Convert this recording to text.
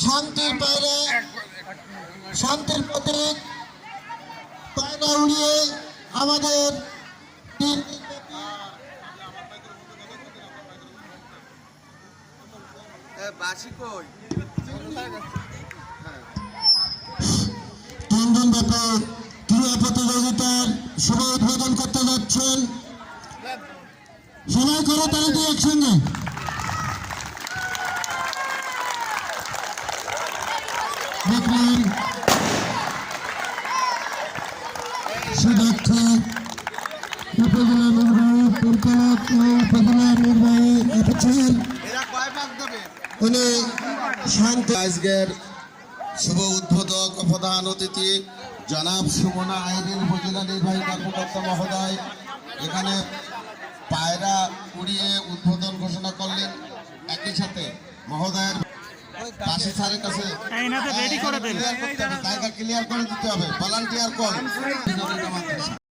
শান্তির পায়রা, শান্তির প্রতীক পায়রা উড়িয়ে আমাদের তিন দিন ব্যাপী ক্রীড়া প্রতিযোগিতার শুভ উদ্বোধন করতে যাচ্ছেন। সবাই করে তাই দিয়ে একসঙ্গে দেখলেন সুদক্ষ উপজেলা নির্বাহী পরিচালক ও উপজেলা নির্বাহী অফিসার উনি শান্তি। আজকের শুভ উদ্বোধক ও প্রধান অতিথি জনাব সুমনা আইরিন উপজেলা নির্বাহী কর্মকর্তা মহোদয় এখানে পায়রা উড়িয়ে উদ্বোধন ঘোষণা করলেন। একই সাথে মহোদয়ের পাশে স্যারের কাছে জায়গা ক্লিয়ার করে দিতে হবে, ভলান্টিয়ার কল।